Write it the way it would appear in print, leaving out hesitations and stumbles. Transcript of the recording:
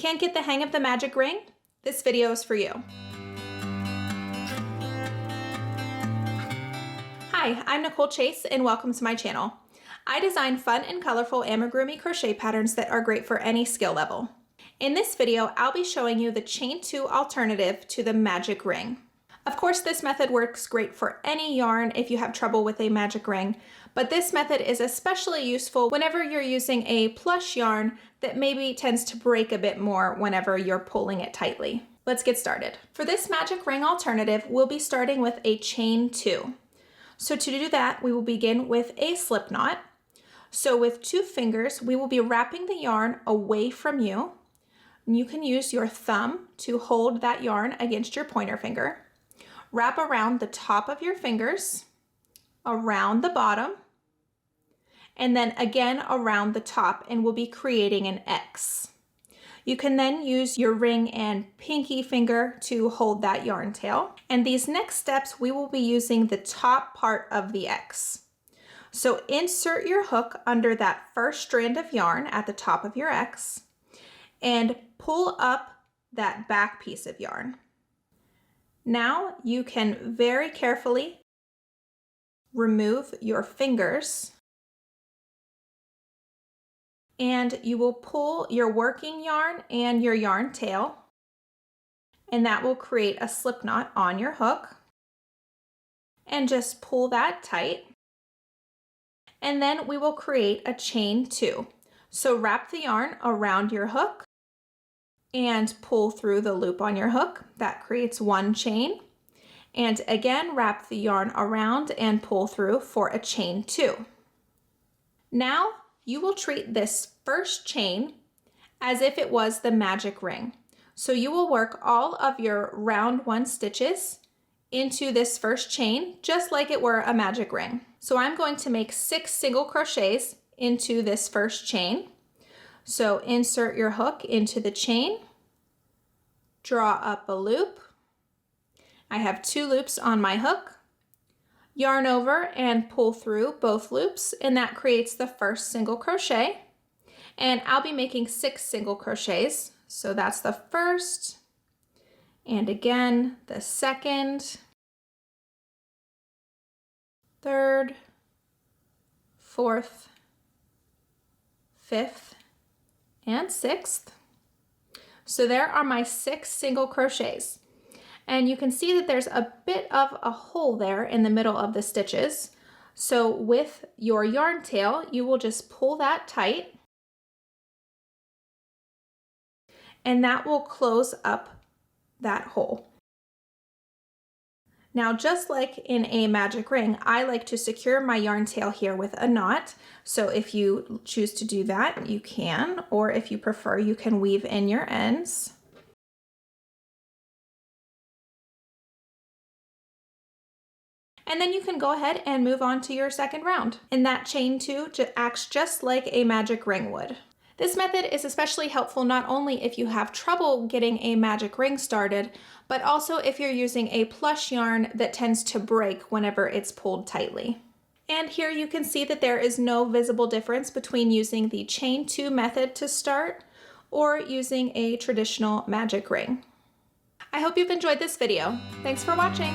Can't get the hang of the magic ring? This video is for you. Hi, I'm Nicole Chase and welcome to my channel. I design fun and colorful amigurumi crochet patterns that are great for any skill level. In this video, I'll be showing you the chain 2 alternative to the magic ring. Of course, this method works great for any yarn if you have trouble with a magic ring, but this method is especially useful whenever you're using a plush yarn that maybe tends to break a bit more whenever you're pulling it tightly. Let's get started. For this magic ring alternative, we'll be starting with a chain 2. So to do that, we will begin with a slip knot. So with 2 fingers, we will be wrapping the yarn away from you. You can use your thumb to hold that yarn against your pointer finger. Wrap around the top of your fingers, around the bottom, and then again around the top, and we'll be creating an X. You can then use your ring and pinky finger to hold that yarn tail. And these next steps, we will be using the top part of the X. So insert your hook under that first strand of yarn at the top of your X and pull up that back piece of yarn. Now you can very carefully remove your fingers and you will pull your working yarn and your yarn tail, and that will create a slip knot on your hook, and just pull that tight. And then we will create a chain 2. So wrap the yarn around your hook and pull through the loop on your hook. That creates 1 chain. And again, wrap the yarn around and pull through for a chain 2. Now you will treat this first chain as if it was the magic ring. So you will work all of your round 1 stitches into this first chain, just like it were a magic ring. So I'm going to make 6 single crochets into this first chain. So insert your hook into the chain, draw up a loop. I have 2 loops on my hook, yarn over and pull through both loops, and that creates the first single crochet. And I'll be making 6 single crochets. So that's the first, and again, the second, third, fourth, fifth, and 6th. So there are my 6 single crochets. And you can see that there's a bit of a hole there in the middle of the stitches. So with your yarn tail, you will just pull that tight, and that will close up that hole. Now, just like in a magic ring, I like to secure my yarn tail here with a knot. So if you choose to do that, you can, or if you prefer, you can weave in your ends. And then you can go ahead and move on to your second round. And that chain 2 acts just like a magic ring would. This method is especially helpful not only if you have trouble getting a magic ring started, but also if you're using a plush yarn that tends to break whenever it's pulled tightly. And here you can see that there is no visible difference between using the chain 2 method to start or using a traditional magic ring. I hope you've enjoyed this video. Thanks for watching.